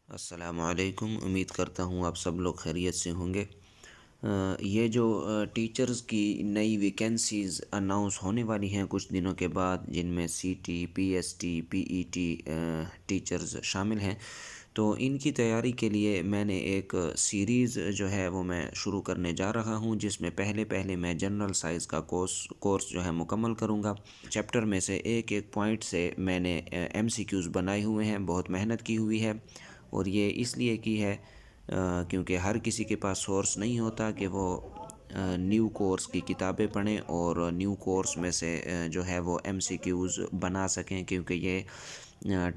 अस्सलामुअलैकुम। उम्मीद करता हूँ आप सब लोग खैरियत से होंगे। ये जो टीचर्स की नई वैकेंसीज़ अनाउंस होने वाली हैं कुछ दिनों के बाद, जिनमें सीटी, पीएसटी, पीईटी टीचर्स शामिल हैं, तो इनकी तैयारी के लिए मैंने एक सीरीज़ जो है वो मैं शुरू करने जा रहा हूँ, जिसमें पहले पहले मैं जनरल साइज़ का कोर्स जो है मुकम्मल करूँगा। चैप्टर में से एक एक पॉइंट से मैंने एमसीक्यूज़ बनाए हुए हैं, बहुत मेहनत की हुई है। और ये इसलिए की है क्योंकि हर किसी के पास सोर्स नहीं होता कि वो न्यू कोर्स की किताबें पढ़ें और न्यू कोर्स में से जो है वो एमसीक्यूज़ बना सकें, क्योंकि ये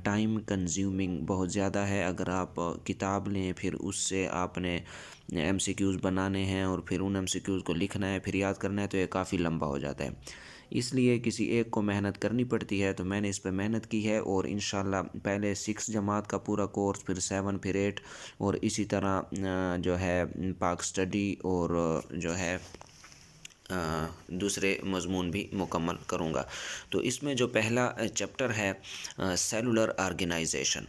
टाइम कंज्यूमिंग बहुत ज़्यादा है। अगर आप किताब लें, फिर उससे आपने एमसीक्यूज़ बनाने हैं और फिर उन एमसीक्यूज़ को लिखना है, फिर याद करना है, तो ये काफ़ी लंबा हो जाता है। इसलिए किसी एक को मेहनत करनी पड़ती है, तो मैंने इस पर मेहनत की है और इंशाल्लाह पहले 6 जमात का पूरा कोर्स, फिर 7, फिर 8 और इसी तरह जो है पाक स्टडी और जो है दूसरे मज़मून भी मुकम्मल करूँगा। तो इसमें जो पहला चैप्टर है सेलुलर ऑर्गेनाइजेशन,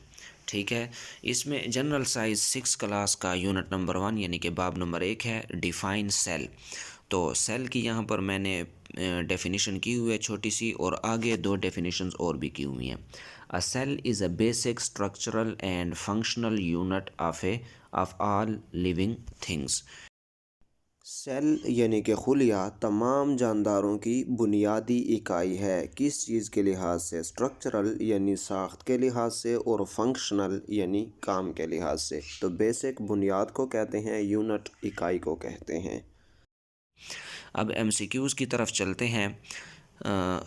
ठीक है। इसमें जनरल साइज़ 6 क्लास का यूनिट नंबर 1 यानी कि बाब नंबर 1 है डिफ़ाइन सेल। तो सेल की यहाँ पर मैंने डेफिनेशन की हुई है छोटी सी, और आगे 2 डेफिनेशंस और भी की हुई हैं। A cell is a basic structural and functional unit of all living things. Cell यानी कि खुलिया तमाम जानदारों की बुनियादी इकाई है। किस चीज़ के लिहाज से? स्ट्रक्चरल यानी साख्त के लिहाज से, और फंक्शनल यानी काम के लिहाज से। तो बेसिक बुनियाद को कहते हैं, यूनिट इकाई को कहते हैं। अब एमसीक्यूज़ की तरफ चलते हैं।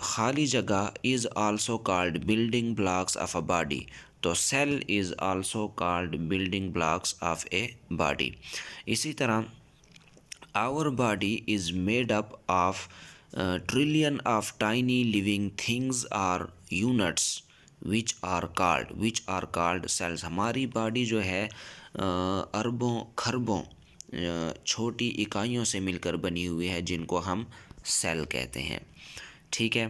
खाली जगह is also called building blocks of a body. तो cell is also called building blocks of a body. इसी तरह our body is made up of trillion of tiny living things or units which are called cells। हमारी body जो है अरबों खरबों छोटी इकाइयों से मिलकर बनी हुई है, जिनको हम सेल कहते हैं, ठीक है।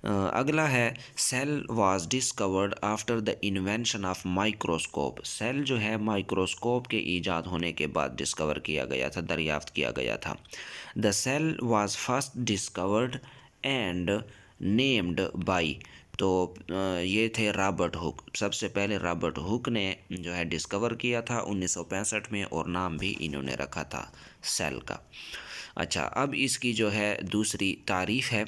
अगला है cell was discovered after the invention of microscope. Cell जो है माइक्रोस्कोप के ईजाद होने के बाद डिस्कवर किया गया था, दरियाफ्त किया गया था। The cell was first discovered and named by. तो ये थे रॉबर्ट हुक। सबसे पहले रॉबर्ट हुक ने जो है डिस्कवर किया था 1965 में, और नाम भी इन्होंने रखा था सेल का। अच्छा, अब इसकी जो है दूसरी तारीफ़ है।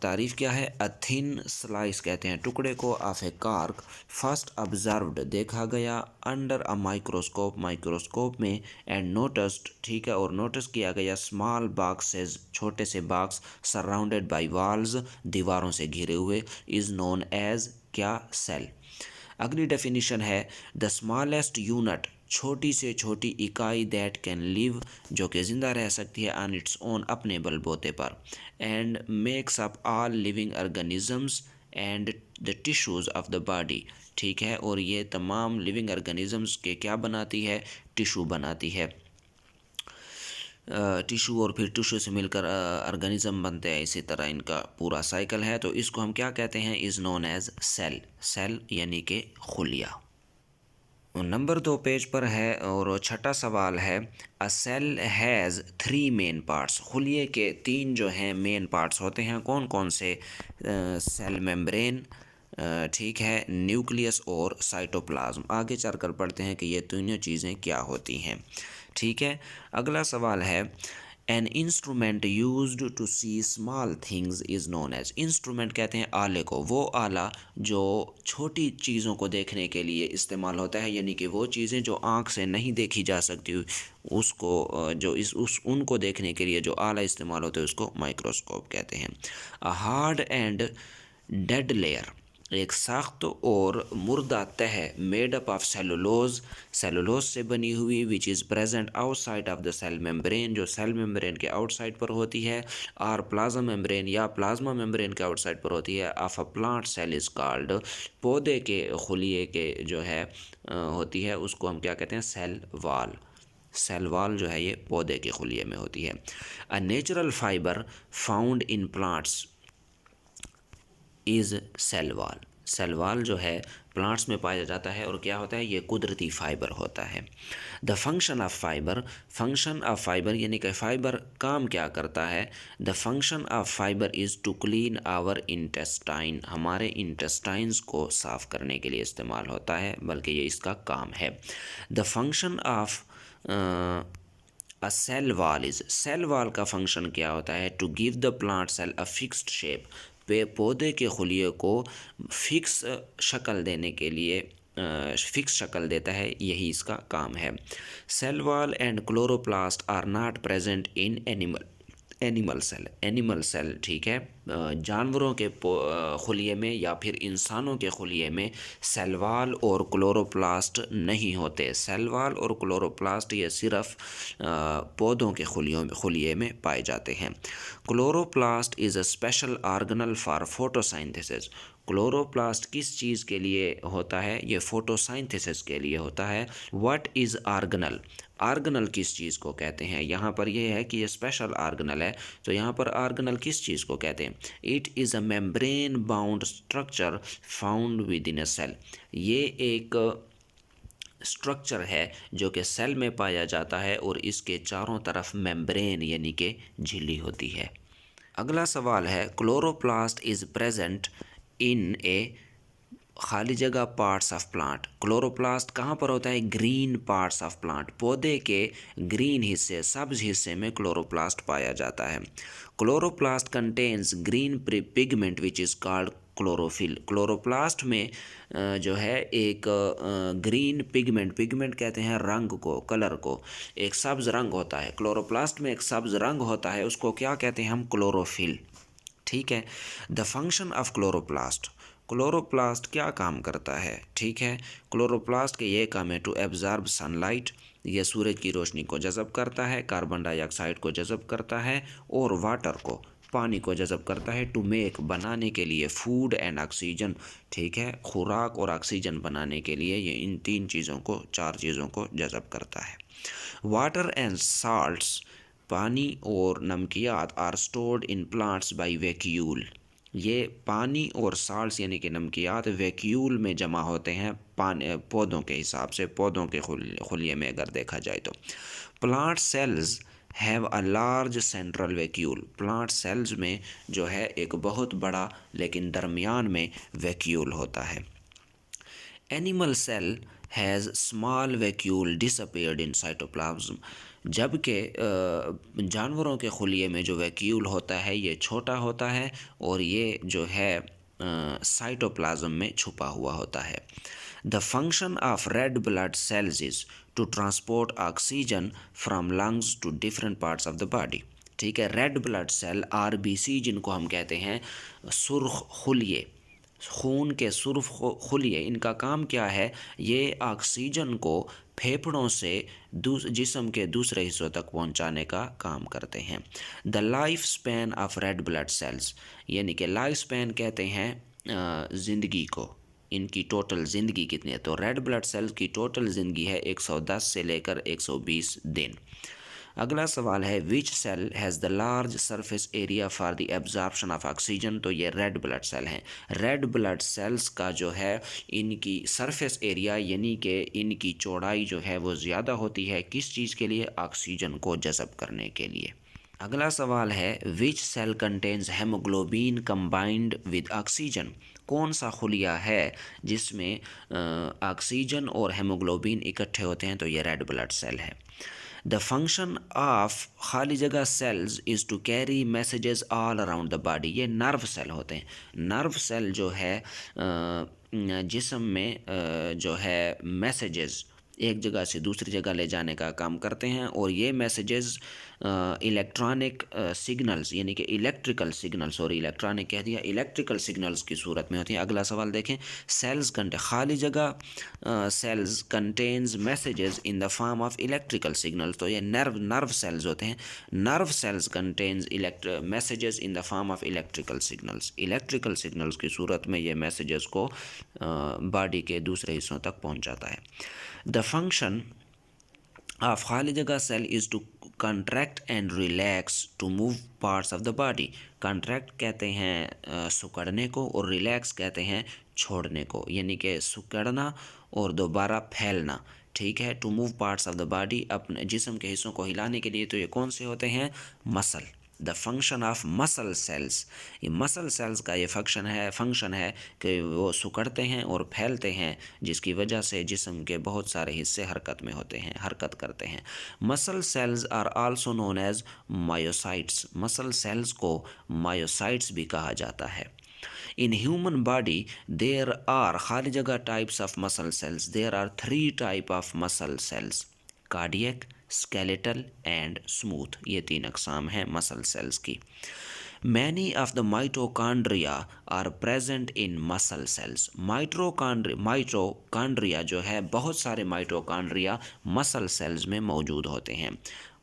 तारीफ़ क्या है? अ थिन स्लाइस कहते हैं टुकड़े को, of A cork first observed देखा गया, अंडर अ माइक्रोस्कोप माइक्रोस्कोप में, एंड नोटिस्ड ठीक है, और नोटिस किया गया, स्मॉल बॉक्सेस छोटे से बॉक्स, सराउंडेड बाय वॉल्स दीवारों से घिरे हुए, इज़ नोन एज क्या? सेल। अगली डेफिनेशन है द स्मॉलेस्ट यूनिट छोटी से छोटी इकाई दैट कैन लिव जो कि ज़िंदा रह सकती है ऑन इट्स ओन अपने बलबूते पर, and makes up all living organisms and the tissues of the body, ठीक है। और ये तमाम लिविंग ऑर्गेनिजम्स के क्या बनाती है? टिश्यू बनाती है। टिश्यू और फिर टिश्यू से मिलकर ऑर्गेनिज्म बनते हैं। इसी तरह इनका पूरा साइकिल है। तो इसको हम क्या कहते हैं? Is known as cell. Cell यानी कि खुलिया। नंबर 2 पेज पर है और छठा सवाल है अ सेल हैज़ 3 मेन पार्ट्स। खुलिये के 3 जो हैं मेन पार्ट्स होते हैं। कौन कौन से? सेल मेम्ब्रेन, ठीक है, न्यूक्लियस और साइटोप्लाज्म। आगे चलकर पढ़ते हैं कि ये तीनों चीज़ें क्या होती हैं, ठीक है। अगला सवाल है an instrument used to see small things is known as. Instrument कहते हैं आले को, वो आला जो छोटी चीज़ों को देखने के लिए इस्तेमाल होता है, यानी कि वो चीज़ें जो आँख से नहीं देखी जा सकती, उसको जो उस उनको देखने के लिए जो आला इस्तेमाल होता है, उसको माइक्रोस्कोप कहते हैं। A hard and dead layer एक सख्त और मुर्दा तह made up of cellulose, cellulose से बनी हुई, which is present outside of the cell membrane, जो सेल मेम्ब्रेन के आउटसाइड पर होती है, और प्लाज्मा मेम्ब्रेन या प्लाज्मा मेम्ब्रेन के आउटसाइड पर होती है, of a plant cell is called. पौधे के खुलिए के जो है होती है, उसको हम क्या कहते हैं? Cell wall. सेल वाल जो है ये पौधे के खुलिए में होती है। A natural fibre found in plants is cell wall. Cell wall जो है प्लांट्स में पाया जाता है और क्या होता है, ये कुदरती फाइबर होता है। The function of fibre, function of fibre यानी कि फाइबर काम क्या करता है, the function of fibre is to clean our intestine, हमारे इंटेस्टाइन्स को साफ़ करने के लिए इस्तेमाल होता है, बल्कि ये इसका काम है। The function of a cell wall is, cell wall का फंक्शन क्या होता है, to give the plant cell a fixed shape, पौधे के खुलिये को फिक्स शक्ल देने के लिए फिक्स शक्ल देता है, यही इसका काम है। Cell wall and chloroplast are not present in animal cell, animal cell ठीक है, जानवरों के खुलिये में या फिर इंसानों के खुलिये में सेल वॉल और क्लोरोप्लास्ट नहीं होते। सेल वॉल और क्लोरोप्लास्ट ये सिर्फ पौधों के खुलिये में पाए जाते हैं। Chloroplast is a special organelle for photosynthesis, chloroplast किस चीज़ के लिए होता है, ये फोटोसाइंथेसिस के लिए होता है। व्हाट इज़ ऑर्गेनल, ऑर्गेनल किस चीज़ को कहते हैं, यहाँ पर यह है कि ये स्पेशल ऑर्गेनल है, तो यहाँ पर ऑर्गेनल किस चीज़ को कहते हैं। It is a membrane bound structure found within a cell, ये एक स्ट्रक्चर है जो कि सेल में पाया जाता है और इसके चारों तरफ मेम्ब्रेन यानी कि झिल्ली होती है। अगला सवाल है, क्लोरोप्लास्ट इज़ प्रेजेंट इन ए खाली जगह पार्ट्स ऑफ प्लांट, क्लोरोप्लास्ट कहाँ पर होता है, ग्रीन पार्ट्स ऑफ प्लांट, पौधे के ग्रीन हिस्से सब्ज हिस्से में क्लोरोप्लास्ट पाया जाता है। Chloroplast contains green pigment which is called chlorophyll, chloroplast में जो है एक ग्रीन पिगमेंट, पिगमेंट कहते हैं रंग को, कलर को, एक सब्ज रंग होता है, क्लोरोप्लास्ट में एक सब्ज रंग होता है, उसको क्या कहते हैं हम, क्लोरोफिल, ठीक है। The function of chloroplast, chloroplast क्या काम करता है, ठीक है, क्लोरोप्लास्ट के ये काम है टू एब्जॉर्ब सनलाइट, यह सूरज की रोशनी को जज़ब करता है, कार्बन डाइऑक्साइड को जज़ब करता है और वाटर को, पानी को जज़ब करता है, टू मेक बनाने के लिए, फूड एंड ऑक्सीजन, ठीक है, खुराक और ऑक्सीजन बनाने के लिए ये इन तीन चीज़ों को, चार चीज़ों को जज़ब करता है। वाटर एंड साल्ट्स, पानी और नमकियात are stored in plants by vacuole, ये पानी और साल्ट्स यानी कि नमकियात वैक्यूल में जमा होते हैं पानी पौधों के हिसाब से, पौधों के खुलिये में अगर देखा जाए तो। Plant cells have a large central vacuole, plant cells में जो है एक बहुत बड़ा लेकिन दरमियान में वैक्यूल होता है। Animal cell has small vacuole disappeared in cytoplasm, जबकि जानवरों के खुलिये में जो वैक्यूल होता है ये छोटा होता है और ये जो है साइटोप्लाज्म में छुपा हुआ होता है। The function of red blood cells is to transport oxygen from lungs to different parts of the body, ठीक है। रेड ब्लड सेल आरबीसी जिनको हम कहते हैं सुर्ख खुलिये, खून के सुर्ख खुलिये, इनका काम क्या है, ये ऑक्सीजन को फेफड़ों से जिस्म के दूसरे हिस्सों तक पहुंचाने का काम करते हैं। The life span of red blood sales, यानी कि लाइफ स्पैन कहते हैं ज़िंदगी को, इनकी टोटल ज़िंदगी कितनी है, तो रेड ब्लड सेल्स की टोटल ज़िंदगी है 110 से लेकर 120 दिन। अगला सवाल है, which cell has the large surface area for the absorption of oxygen, तो ये रेड ब्लड सेल हैं। रेड ब्लड सेल्स का जो है इनकी सरफेस एरिया यानी कि इनकी चौड़ाई जो है वो ज़्यादा होती है, किस चीज़ के लिए, ऑक्सीजन को जज़ब करने के लिए। अगला सवाल है, which cell contains haemoglobin combined with oxygen, कौन सा खुलिया है जिसमें ऑक्सीजन और हेमोग्लोबिन इकट्ठे होते हैं, तो ये रेड ब्लड सेल है। द फंक्शन ऑफ खाली जगह cells is to carry messages all around the body, ये नर्व सेल होते हैं। नर्व सेल जो है जिस्म में जो है मैसेजेस एक जगह से दूसरी जगह ले जाने का काम करते हैं और ये मैसेजेस इलेक्ट्रॉनिक सिग्नल्स यानी कि इलेक्ट्रिकल सिग्नल्स, सॉरी इलेक्ट्रॉनिक कह दिया, इलेक्ट्रिकल सिग्नल्स की सूरत में होती हैं। अगला सवाल देखें, सेल्स खाली जगह cells contains messages in the form of electrical signals, तो ये नर्व सेल्स होते हैं। Nerve cells contains messages in the form of electrical signals, electrical signals की सूरत में ये मैसेजेस को बॉडी के दूसरे हिस्सों तक पहुँचाता है। द फंक्शन ऑफ खाली जगह cell is to contract and relax to move parts of the body. Contract कहते हैं सिकुड़ने को और रिलैक्स कहते हैं छोड़ने को, यानी कि सिकुड़ना और दोबारा फैलना। ठीक है, to move parts of the body, अपने जिस्म के हिस्सों को हिलाने के लिए। तो ये कौन से होते हैं? Muscle. The function of muscle cells, ये मसल सेल्स का ये फंक्शन है कि वो सिकुड़ते हैं और फैलते हैं, जिसकी वजह से जिस्म के बहुत सारे हिस्से हरकत करते हैं। Muscle cells are also known as myocytes. Muscle cells को मायोसाइट्स भी कहा जाता है। In human body there are खाली जगह types of muscle cells. There are 3 type of muscle cells: cardiac, skeletal and smooth. ये 3 अक़साम हैं muscle cells की। Many of the mitochondria are present in muscle cells. Mitochondria जो है, बहुत सारे mitochondria muscle cells में मौजूद होते हैं।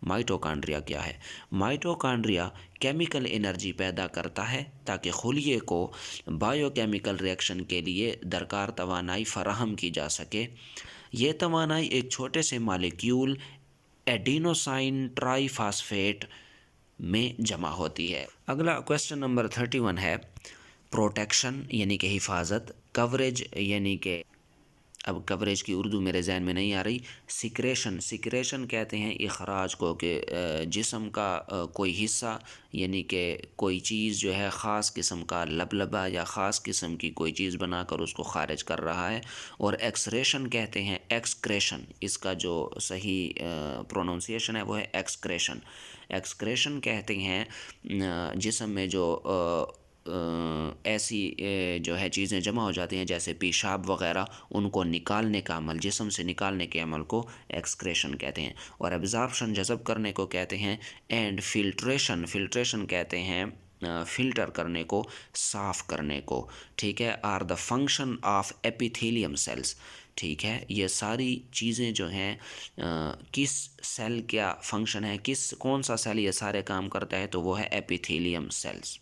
माइटोकॉन्ड्रिया क्या है? माइटोकॉन्ड्रिया केमिकल एनर्जी पैदा करता है ताकि खुलिये को बायोकेमिकल रिएक्शन के लिए दरकार तवानाई फराहम की जा सके। ये तवानाई एक छोटे से मालिक्यूल एडिनोसाइन ट्राईफॉस्फेट में जमा होती है। अगला क्वेश्चन नंबर 31 है प्रोटेक्शन यानी कि हिफाजत, कवरेज यानी कि, अब कवरेज की उर्दू मेरे जहन में नहीं आ रही, सिक्रेशन कहते हैं इखराज को, कि जिस्म का कोई हिस्सा यानी कि कोई चीज़ जो है ख़ास किस्म का लबलबा या ख़ास किस्म की कोई चीज़ बनाकर उसको खारिज कर रहा है। और एक्सक्रेशन कहते हैं एक्सक्रेशन, इसका जो सही प्रोनाउंसिएशन है वो है एक्सक्रेशन। एक्सक्रेशन कहते हैं जिस्म में जो ऐसी जो है चीज़ें जमा हो जाती हैं जैसे पेशाब वग़ैरह, उनको निकालने का अमल, जिस्म से निकालने के अमल को एक्सक्रेशन कहते हैं। और एब्ज़ॉर्प्शन जज़ब करने को कहते हैं। एंड फिल्ट्रेशन कहते हैं फ़िल्टर करने को, साफ़ करने को। ठीक है, are the function of epithelium cells. ठीक है, ये सारी चीज़ें जो हैं किस सेल क्या फंक्शन है, कौन सा सेल ये सारे काम करता है, तो वो है एपिथेलियम सेल्स।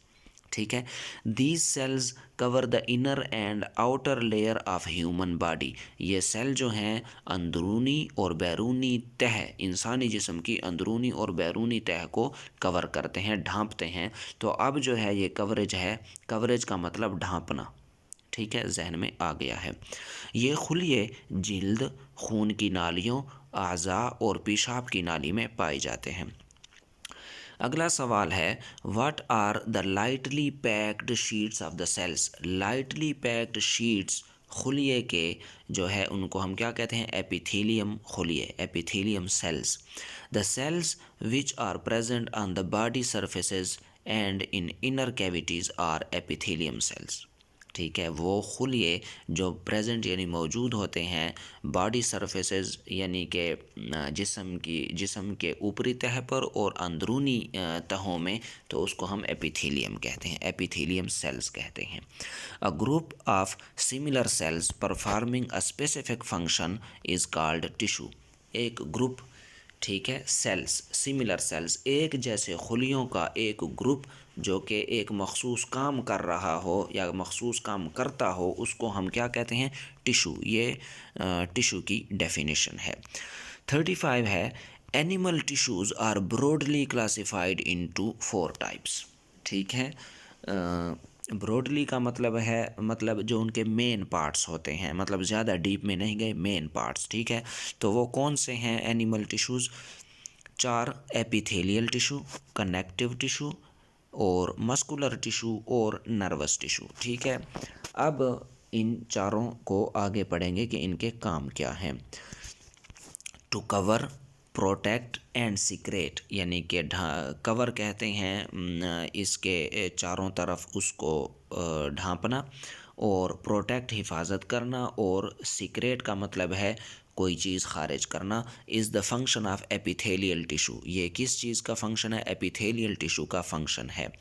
ठीक है, these cells cover the inner and outer layer of human body. ये सेल जो हैं अंदरूनी और बैरूनी तह, इंसानी जिस्म की अंदरूनी और बैरूनी तह को कवर करते हैं, ढांपते हैं। तो अब जो है ये कवरेज है, कवरेज का मतलब ढांपना। ठीक है, जहन में आ गया है। ये खुलिये जिल्द, खून की नालियों, आज़ा और पेशाब की नाली में पाए जाते हैं। अगला सवाल है what are the lightly packed sheets of the cells. Lightly packed sheets खुलिये के जो है उनको हम क्या कहते हैं? एपिथेलियम खुलिये, epithelium cells. The cells which are present on the body surfaces and in inner cavities are epithelium cells. ठीक है, वो खुलिये जो प्रेजेंट यानी मौजूद होते हैं बॉडी सरफेसेस यानी कि जिस्म के ऊपरी तह पर और अंदरूनी तहों में, तो उसको हम एपिथेलियम कहते हैं, एपिथेलियम सेल्स कहते हैं। A group of similar sales performing a specific function is called tissue. एक ग्रुप, ठीक है, सेल्स, सिमिलर सेल्स, एक जैसे खुलियों का एक ग्रुप जो कि एक मखसूस काम कर रहा हो या मखसूस काम करता हो, उसको हम क्या कहते हैं? टिशू। ये टिशू की डेफिनेशन है। 35 है animal tissues are broadly classified into 4 types. ठीक है, ब्रॉडली का मतलब है, मतलब जो उनके मेन पार्ट्स होते हैं, मतलब ज़्यादा डीप में नहीं गए, मेन पार्ट्स। ठीक है, तो वो कौन से हैं animal tissues? 4, epithelial tissue, connective tissue और मस्कुलर टिशू और नर्वस टिशू। ठीक है, अब इन चारों को आगे पढ़ेंगे कि इनके काम क्या हैं। To cover, protect and secrete, यानी कि कवर कहते हैं इसके चारों तरफ उसको ढांपना, और प्रोटेक्ट हिफाजत करना, और सीक्रेट का मतलब है कोई चीज़ खारिज करना। Is the function of epithelial tissue. ये किस चीज़ का फंक्शन है? एपिथेलियल टिशू का फंक्शन है।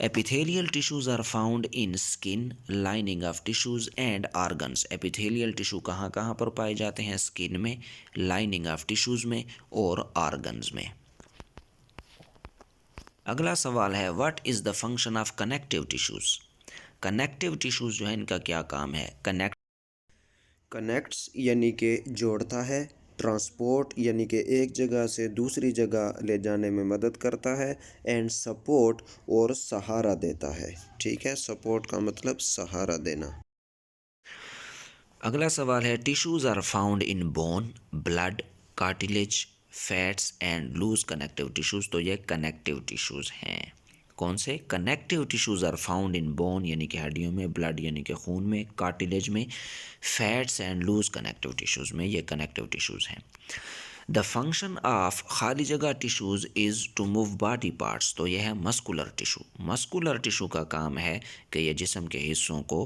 Epithelial tissues are found in skin, lining of tissues and organs. Epithelial tissue कहाँ कहाँ पर पाए जाते हैं? स्किन में, लाइनिंग ऑफ टिश्यूज़ में और ऑर्गन्स में। अगला सवाल है what is the function of connective tissues. Connective tissues जो है इनका क्या काम है? कनेक्ट्स यानी कि जोड़ता है, ट्रांसपोर्ट यानी कि एक जगह से दूसरी जगह ले जाने में मदद करता है। एंड सपोर्ट और सहारा देता है। ठीक है, सपोर्ट का मतलब सहारा देना। अगला सवाल है tissues are found in bone, blood, cartilage, fats and loose connective tissues. तो ये कनेक्टिव टिश्यूज़ हैं। कौन से? Connective tissues are found in bone यानी कि हड्डियों में, ब्लड यानी कि खून में, कार्टिलेज में, fats and loose connective tissues में। ये कनेक्टिव टिश्यूज़ हैं। द फंक्शन ऑफ खाली जगह tissues is to move body parts. तो यह है मस्कुलर टिश्यू। मस्कुलर टिश्यू का काम है कि ये जिस्म के हिस्सों को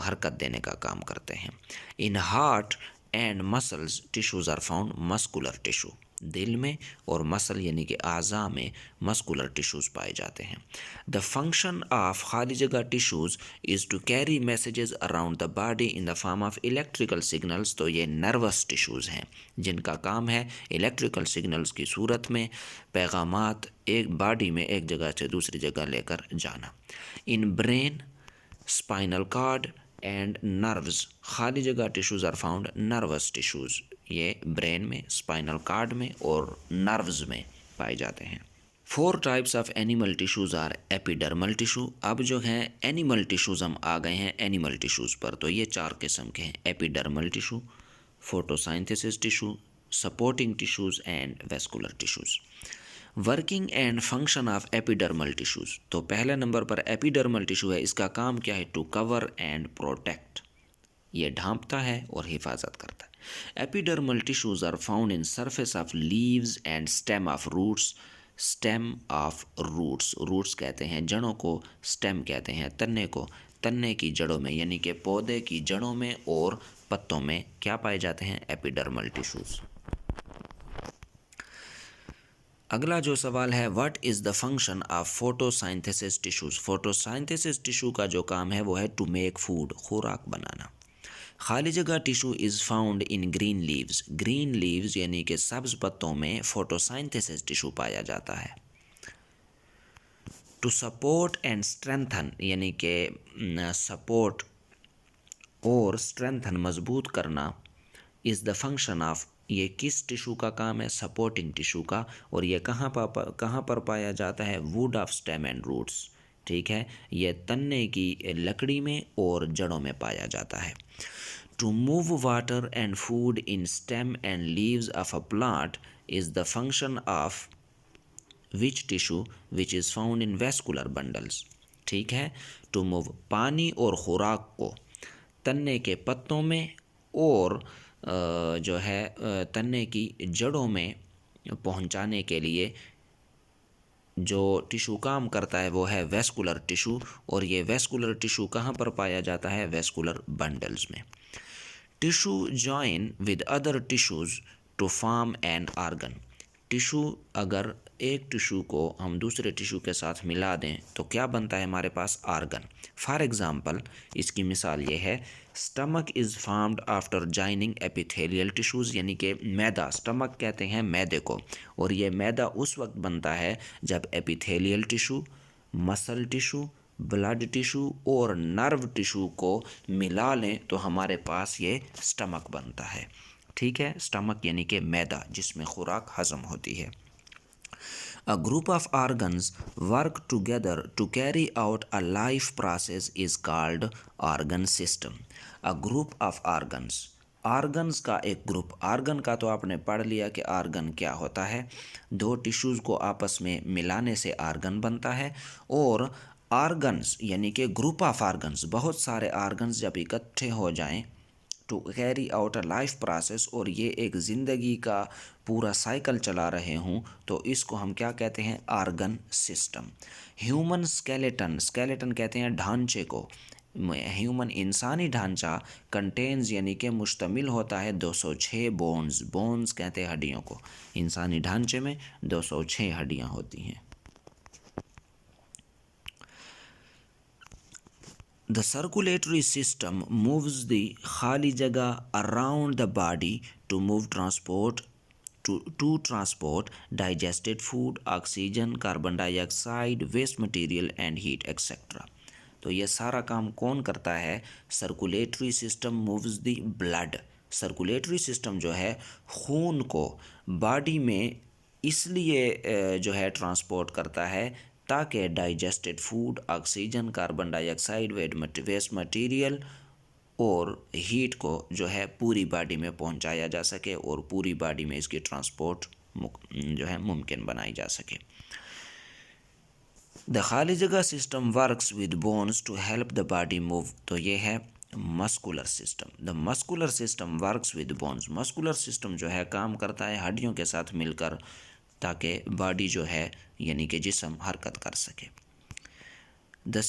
हरकत देने का काम करते हैं। In heart and muscles tissues are found muscular tissue. दिल में और मसल यानी कि आज़ा में मस्कुलर टिश्यूज़ पाए जाते हैं। द फंक्शन ऑफ खाली जगह tissues is to carry messages around the body in the form of electrical signals. तो ये नर्वस टिश्यूज़ हैं जिनका काम है इलेक्ट्रिकल सिग्नल्स की सूरत में पैगामात एक बॉडी में एक जगह से दूसरी जगह लेकर जाना। In brain, spinal cord and nerves खाली जगह tissues are found nervous tissues. ये ब्रेन में, स्पाइनल कॉर्ड में और नर्व्स में पाए जाते हैं। 4 types of animal tissues are epidermal tissue. अब जो हैं एनिमल टिश्यूज़ हम आ गए हैं एनिमल टिश्यूज़ पर। तो ये 4 किस्म के हैं। Epidermal tissue, photosynthesis tissue, supporting tissues and vascular tissues. Working and function of epidermal tissues. तो पहले नंबर पर एपिडर्मल टिश्यू है। इसका काम क्या है? To cover and protect. ये ढांपता है और हिफाजत करता है। Epidermal tissues are found in surface of leaves and stem of roots. Stem of roots, roots कहते हैं जड़ों को, स्टेम कहते हैं तन्ने को। तन्ने की जड़ों में यानी कि पौधे की जड़ों में और पत्तों में क्या पाए जाते हैं? Epidermal tissues. अगला जो सवाल है what is the function of photosynthesis tissues. Photosynthesis tissue का जो काम है वो है टू मेक फूड, खुराक बनाना। खाली जगह tissue is found in green leaves. Green leaves यानी कि सब्ज पत्तों में फोटोसिंथेसिस टिश्यू पाया जाता है। टू सपोर्ट एंड स्ट्रेंथन यानी कि सपोर्ट और स्ट्रेंथन मजबूत करना इज़ द फंक्शन ऑफ, ये किस टिश्यू का काम है? सपोर्टिंग टिश्यू का। और ये कहाँ पर पाया जाता है? Wood of stem and roots. ठीक है, ये तन्ने की लकड़ी में और जड़ों में पाया जाता है। To move water and food in stem and leaves of a plant is the function of which tissue which is found in vascular bundles. ठीक है, टू मूव पानी और खुराक को तन्ने के पत्तों में और जो है तन्ने की जड़ों में पहुंचाने के लिए जो टिश्यू काम करता है वो है वेस्कुलर टिश्यू। और ये वेस्कुलर टिश्यू कहाँ पर पाया जाता है? वेस्कुलर बंडल्स में। Tissue join with other tissues to form an organ. Tissue, अगर एक टिश्यू को हम दूसरे टिश्यू के साथ मिला दें तो क्या बनता है हमारे पास? आर्गन। फॉर एग्ज़ाम्पल, इसकी मिसाल ये है stomach is farmed after joining epithelial tissues यानी कि मैदा, स्टमक कहते हैं मैदे को। और ये मैदा उस वक्त बनता है जब epithelial tissue, muscle tissue, blood tissue और नर्व टिश्यू को मिला लें तो हमारे पास ये स्टमक बनता है। ठीक है, स्टमक यानी कि मैदा जिसमें खुराक हज़म होती है। A group of organs work together to carry out a life process is called organ system. A group of organs, organs का एक ग्रुप। आर्गन का तो आपने पढ़ लिया कि आर्गन क्या होता है। दो टिश्यूज़ को आपस में मिलाने से आर्गन बनता है। और आर्गन्स यानी कि ग्रुप ऑफ आर्गन्स, बहुत सारे आर्गन्स जब इकट्ठे हो जाएं to carry out a life process, और ये एक ज़िंदगी का पूरा साइकिल चला रहे हों, तो इसको हम क्या कहते हैं? Argon system. Human skeleton, skeleton कहते हैं ढांचे को। ह्यूमन इंसानी ढांचा कंटेन्स यानी कि मुश्तमिल होता है 206 बोन्स। बोन्स कहते हैं हड्डियों को। इंसानी ढांचे में 206 हड्डियाँ होती हैं। The circulatory system moves the खाली जगह around the body to move transport to transport digested food, oxygen, carbon dioxide, waste material and heat etc. तो ये सारा काम कौन करता है? Circulatory system moves the blood, circulatory system जो है खून को बॉडी में इसलिए जो है ट्रांसपोर्ट करता है ताकि digested food, oxygen, carbon dioxide, waste material और हीट को जो है पूरी बॉडी में पहुंचाया जा सके और पूरी बॉडी में इसकी ट्रांसपोर्ट जो है मुमकिन बनाई जा सके। द खाली जगह system works with bones to help the body move, तो ये है muscular system. The muscular system works with bones, muscular system जो है काम करता है हड्डियों के साथ मिलकर ताकि बॉडी जो है यानी कि जिस्म हरकत कर सके। द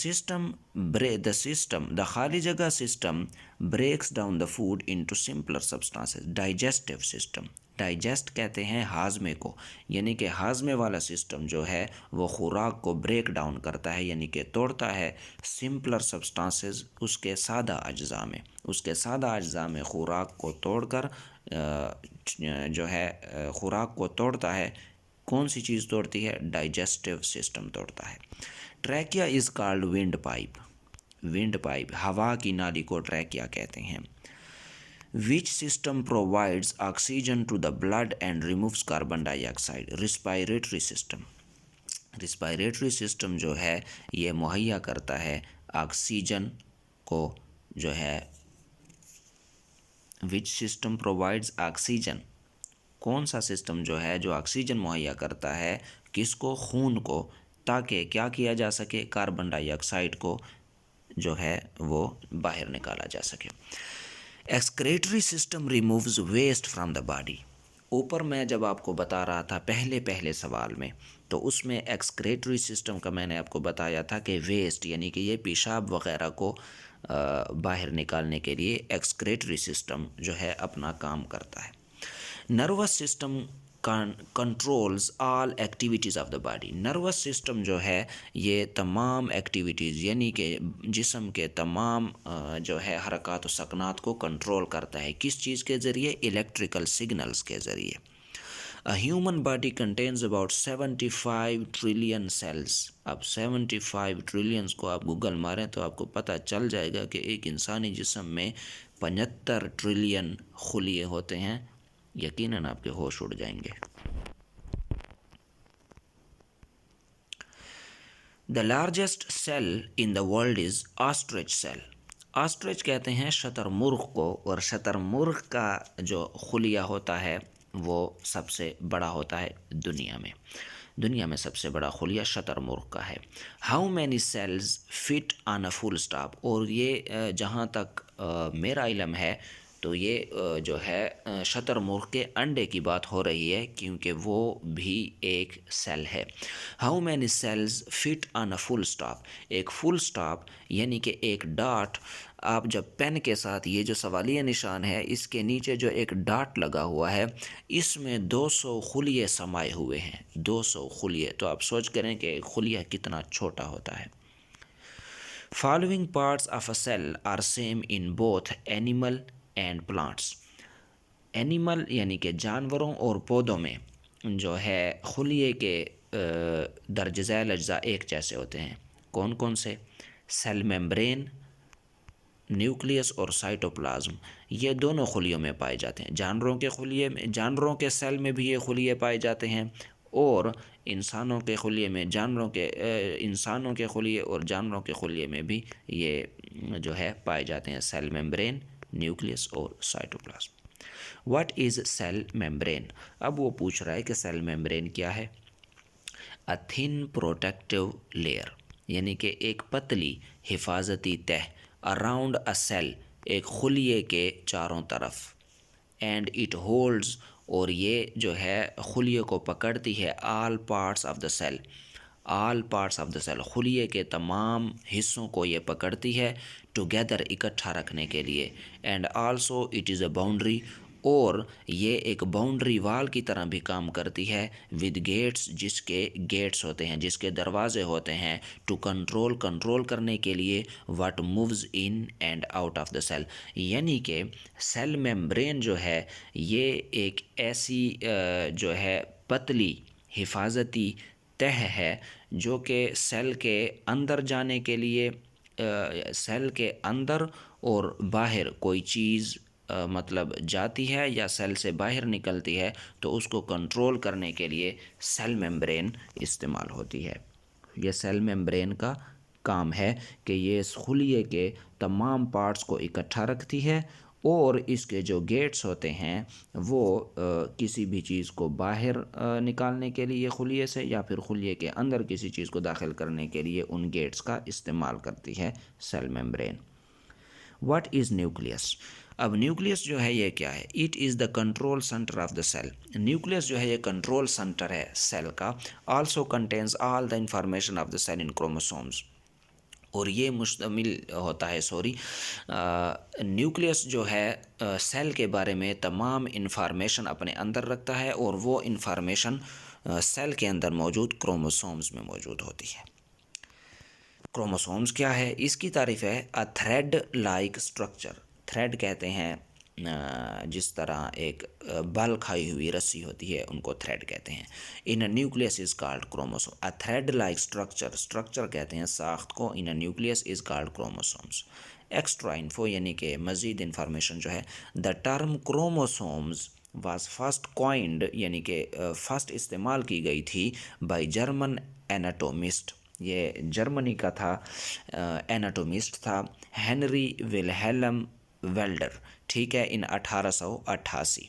खाली जगह system breaks down the food into simpler substances. Digestive system, digest कहते हैं हाजमे को, यानी कि हाजमे वाला सिस्टम जो है वो खुराक को ब्रेक डाउन करता है यानी कि तोड़ता है सिंपलर सब्सटेंसेस, उसके सादा अज्जा में खुराक को तोड़कर जो है खुराक को तोड़ता है। कौन सी चीज़ तोड़ती है? डाइजेस्टिव सिस्टम तोड़ता है। Trachea is called wind pipe, हवा की नाली को ट्रैकिया कहते हैं। Which system provides oxygen to the blood and removes carbon dioxide? Respiratory system जो है ये मुहैया करता है ऑक्सीजन को जो है। विच सिस्टम प्रोवाइड्स ऑक्सीजन, कौन सा सिस्टम जो है जो ऑक्सीजन मुहैया करता है किसको? खून को, ताकि क्या किया जा सके? कार्बन डाइऑक्साइड को जो है वो बाहर निकाला जा सके। Excretory system removes waste from the body. ऊपर मैं जब आपको बता रहा था पहले सवाल में, तो उसमें एक्सक्रेटरी सिस्टम का मैंने आपको बताया था कि वेस्ट यानी कि ये पेशाब वगैरह को बाहर निकालने के लिए एक्सक्रेटरी सिस्टम जो है अपना काम करता है। Nervous system controls all activities of the body. Nervous system जो है ये तमाम एक्टिविटीज़ यानी कि जिस्म के तमाम जो है हरकत व सकनात को कंट्रोल करता है। किस चीज़ के ज़रिए? इलेक्ट्रिकल सिग्नल्स के ज़रिए। A human body contains about 75 trillion cells. अब 75 ट्रिलियंस को आप गूगल मारें तो आपको पता चल जाएगा कि एक इंसानी जिस्म में 75 ट्रिलियन खुलिये होते हैं। यकीनन आपके होश उड़ जाएंगे। The largest cell in the world is ostrich cell. Ostrich कहते हैं शतरमुर्ग को, और शतरमुर्ग का जो खुलिया होता है वो सबसे बड़ा होता है दुनिया में सबसे बड़ा खुलिया शतरमुर्ग का है। How many cells fit on a full stop, और ये जहाँ तक मेरा इल्म है तो ये जो है शतरमुर्ग के अंडे की बात हो रही है क्योंकि वो भी एक सेल है। How many cells fit on a full stop, एक फुल स्टॉप यानी कि एक डॉट। आप जब पेन के साथ ये जो सवालिया निशान है इसके नीचे जो एक डॉट लगा हुआ है इसमें 200 खुलिये समाये हुए हैं। 200 खुलिये, तो आप सोच करें कि खुलिया कितना छोटा होता है। Following parts of a cell are same in both animal and plants. Animal यानी कि जानवरों और पौधों में जो है खुलिये के दर्ज झैल अज्जा एक जैसे होते हैं। कौन कौन से? सेल मेम्ब्रेन, न्यूक्लियस और साइटोप्लाज्म, ये दोनों खुलियों में पाए जाते हैं। जानवरों के सेल में भी ये खुलिये पाए जाते हैं, और इंसानों के खुलिये में इंसानों के खुलिये और जानवरों के खुलिये में भी ये जो है पाए जाते हैं। सेल मेम्ब्रेन, न्यूक्लियस और cytoplasm. What is cell membrane? अब वो पूछ रहा है कि सेल मेम्ब्रेन क्या है। अ थिन प्रोटेक्टिव लेयर, यानी कि एक पतली हिफाजती तह, अराउंड अ सेल, एक खुलिये के चारों तरफ। एंड इट होल्ड्स, और ये जो है खुलिये को पकड़ती है। All parts of the cell, खुलिये के तमाम हिस्सों को ये पकड़ती है टुगेदर, इकट्ठा रखने के लिए। And also it is a boundary, और ये एक बाउंड्री वाल की तरह भी काम करती है। विद गेट्स, जिसके गेट्स होते हैं, जिसके दरवाजे होते हैं। टू कंट्रोल करने के लिए what moves in and out of the cell, यानी कि सेल मेम्ब्रेन जो है ये एक ऐसी जो है पतली हिफाजती तह है जो कि सेल के अंदर जाने के लिए सेल के अंदर और बाहर कोई चीज़ मतलब जाती है या सेल से बाहर निकलती है तो उसको कंट्रोल करने के लिए सेल मेम्ब्रेन इस्तेमाल होती है। ये सेल मेम्ब्रेन का काम है कि ये इस खुलिए के तमाम पार्ट्स को इकट्ठा रखती है और इसके जो गेट्स होते हैं वो किसी भी चीज़ को बाहर निकालने के लिए खुलिए से या फिर खुलिए के अंदर किसी चीज़ को दाखिल करने के लिए उन गेट्स का इस्तेमाल करती है cell membrane. What is nucleus? अब न्यूक्लियस जो है ये क्या है? It is the control centre of the cell. Nucleus जो है ये कंट्रोल सेंटर है सेल का। Also contains all the information of the cell in chromosomes. और ये मुश्तमिल होता है न्यूक्लियस जो है सेल के बारे में तमाम इंफॉर्मेशन अपने अंदर रखता है और वो इंफॉर्मेशन सेल के अंदर मौजूद क्रोमोसोम्स में मौजूद होती है। क्रोमोसोम्स क्या है? इसकी तारीफ है अ थ्रेड लाइक स्ट्रक्चर। थ्रेड कहते हैं जिस तरह एक बल खाई हुई रस्सी होती है उनको थ्रेड कहते हैं। In a nucleus is called chromosome. A thread like structure, structure कहते हैं साख्त को। In a nucleus is called chromosomes. Extra info यानी कि मज़ीद इंफॉर्मेशन जो है, the term chromosomes was first coined यानी कि फ़र्स्ट इस्तेमाल की गई थी बाय जर्मन एनाटोमिस्ट। ये जर्मनी का था एनाटोमिस्ट था हेनरी विलहेल्म वेल्डर, ठीक है, in 1888।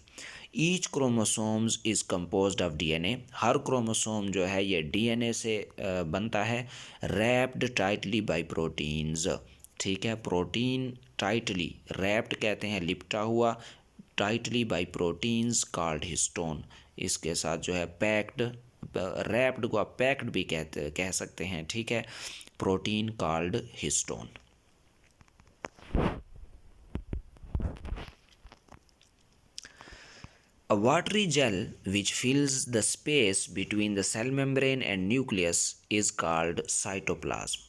Each chromosomes is composed of DNA. हर क्रोमोसोम जो है ये डीएनए से बनता है। रैप्ड टाइटली बाय प्रोटीन्स, ठीक है, प्रोटीन टाइटली, रैप्ड कहते हैं लिपटा हुआ, tightly by proteins called histone. इसके साथ जो है पैक्ड, रैप्ड को आप पैक्ड भी कह सकते हैं, ठीक है, protein called histone. A watery gel which fills the space between the cell membrane and nucleus is called cytoplasm.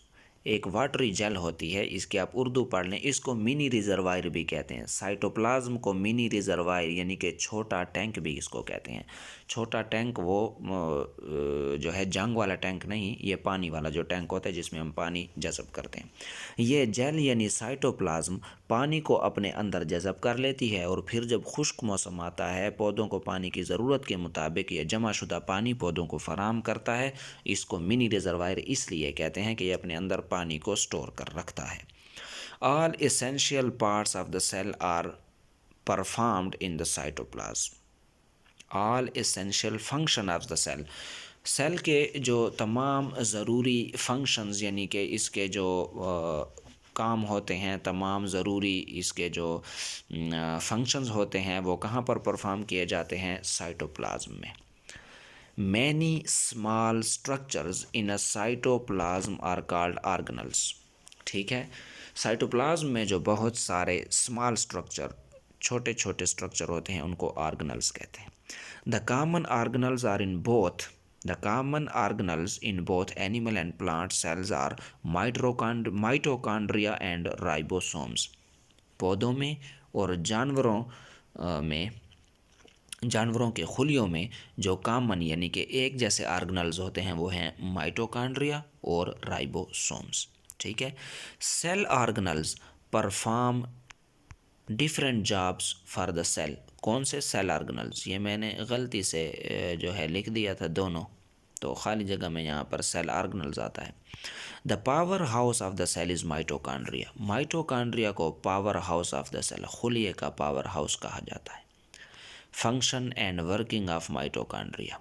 एक वाटरी जेल होती है, इसके आप उर्दू पढ़ लें, इसको मिनी रिजर्वायर भी कहते हैं। साइटोप्लाज्म को मिनी रिजर्वायर यानी कि छोटा टैंक भी इसको कहते हैं। छोटा टैंक वो जो है जंग वाला टैंक नहीं, ये पानी वाला जो टैंक होता है जिसमें हम पानी जज़ब करते हैं। ये जेल यानी साइटोप्लाज्म पानी को अपने अंदर जज़ब कर लेती है और फिर जब खुश्क मौसम आता है, पौधों को पानी की ज़रूरत के मुताबिक ये जमा शुदा पानी पौधों को फराहम करता है। इसको मिनी रिजर्वायर इसलिए कहते हैं कि ये अपने अंदर पानी को स्टोर कर रखता है। All essential parts of the cell are performed in the cytoplasm. All essential function of the cell, cell के जो तमाम ज़रूरी फंक्शंस यानी कि इसके जो काम होते हैं, तमाम ज़रूरी इसके जो फंक्शंस होते हैं वो कहाँ पर परफॉर्म किए जाते हैं? साइटोप्लाज्म में। Many small structures in a cytoplasm are called organelles, ठीक है। साइटोप्लाज्म में जो बहुत सारे स्मॉल स्ट्रक्चर, छोटे छोटे स्ट्रक्चर होते हैं उनको ऑर्गेनल्स कहते हैं। The common organelles are in both The common organelles in both animal and plant cells are mitochondria and ribosomes. पौधों में और जानवरों के खुलियों में जो कॉमन यानी कि एक जैसे ऑर्गेनल्स होते हैं वो हैं माइटोकॉन्ड्रिया और राइबोसोम्स, ठीक है। Cell organelles perform different jobs for the cell. कौन से सेल ऑर्गेनल्स? ये मैंने गलती से जो है लिख दिया था दोनों, तो खाली जगह में यहाँ पर सेल ऑर्गेनल्स आता है। The power house of the cell is mitochondria. Mitochondria को power house of the cell, खुलिए का पावर हाउस कहा जाता है। Function and working of mitochondria,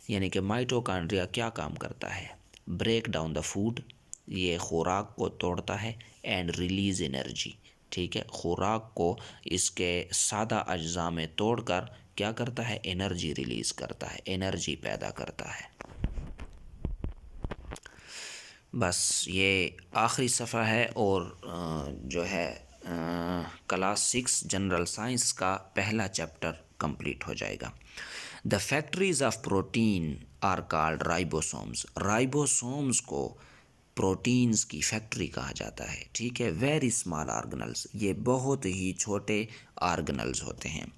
यानी कि माइटोकॉन्ड्रिया क्या काम करता है? ब्रेक डाउन द फूड, ये खुराक को तोड़ता है, एंड रिलीज़ एनर्जी, ठीक है, खुराक को इसके सादा अज्जा में तोड़कर क्या करता है? एनर्जी रिलीज़ करता है, एनर्जी पैदा करता है। बस ये आखिरी सफ़ा है और जो है क्लास 6 जनरल साइंस का पहला चैप्टर कंप्लीट हो जाएगा। The factories of protein are called ribosomes. Ribosomes को प्रोटीन्स की फैक्ट्री कहा जाता है, ठीक है। वेरी स्मॉल ऑर्गेनल्स, ये बहुत ही छोटे ऑर्गेनल्स होते हैं।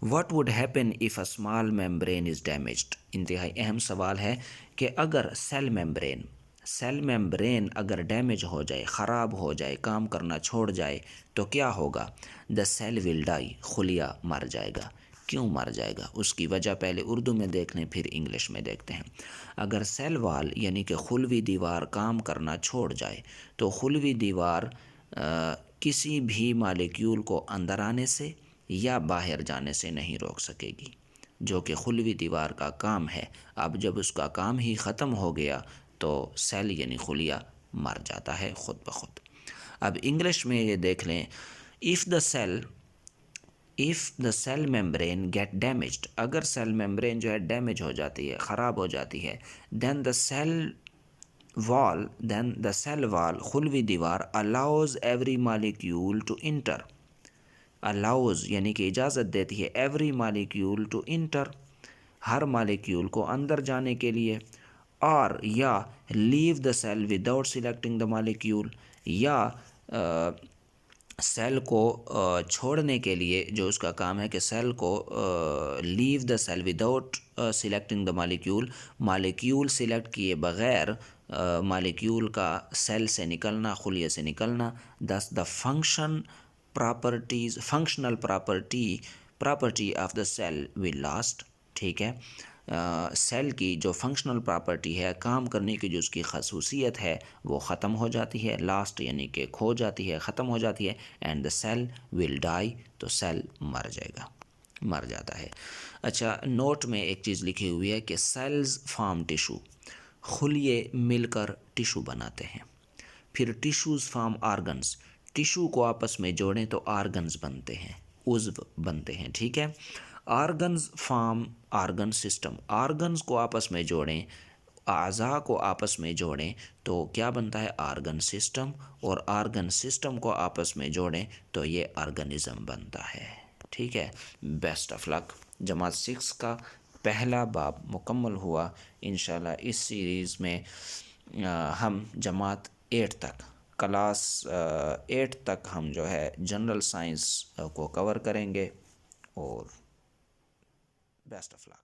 What would happen if a small membrane is damaged? इंतहाई अहम सवाल है कि अगर सेल मेम्ब्रेन, सेल मेम्ब्रेन अगर डैमेज हो जाए, ख़राब हो जाए, काम करना छोड़ जाए तो क्या होगा? द सेल विल डाई, खुलिया मर जाएगा। क्यों मर जाएगा? उसकी वजह पहले उर्दू में देख लें, फिर इंग्लिश में देखते हैं। अगर सेल वाल यानी कि खुलवी दीवार काम करना छोड़ जाए तो खुलवी दीवार किसी भी मालिक्यूल को अंदर आने से या बाहर जाने से नहीं रोक सकेगी, जो कि खुलवी दीवार का काम है। अब जब उसका काम ही ख़त्म हो गया तो सेल यानी खुलिया मर जाता है ख़ुद ब खुद। अब इंग्लिश में ये देख लें, if the cell membrane get damaged, अगर सेल मेम्ब्रेन जो है डैमेज हो जाती है, ख़राब हो जाती है, देन द सेल वॉल खुलवी दीवार allows every molecule to enter, allows यानी कि इजाज़त देती है, एवरी मालिक्यूल टू इंटर, हर मालिक्यूल को अंदर जाने के लिए, और या leave the cell without selecting the molecule, या सेल को छोड़ने के लिए, जो उसका काम है कि सेल को leave the cell without selecting the molecule, molecule select किए बग़ैर मालिक्यूल का सेल से निकलना, खुलिये से निकलना। Thus the functional property of the cell will last, ठीक है। सेल की जो फंक्शनल प्रॉपर्टी है, काम करने की जो उसकी खसूसियत है, वो ख़त्म हो जाती है, लास्ट यानी कि खो जाती है, ख़त्म हो जाती है। And the cell will die, तो सेल मर जाएगा, मर जाता है। अच्छा, नोट में एक चीज़ लिखी हुई है कि सेल्स फॉर्म टिशू, खुलिये मिलकर टिशू बनाते हैं। फिर टिश्यूज़ फॉर्म आर्गन्स, टिशू को आपस में जोड़ें तो आर्गन्स बनते हैं, उज़्व बनते हैं, ठीक है। Organs form argon system, organs को आपस में जोड़ें, अज़ा को आपस में जोड़ें तो क्या बनता है? आर्गन सिस्टम, और आर्गन सिस्टम को आपस में जोड़ें तो ये ऑर्गेनिज़म बनता है, ठीक है। Best of luck. जमात 6 का पहला बाब मुकम्मल हुआ। इंशाल्लाह इस सीरीज़ में हम जमात 8 तक, क्लास 8 तक हम जो है जनरल साइंस को कवर करेंगे। और बेस्ट ऑफ लक।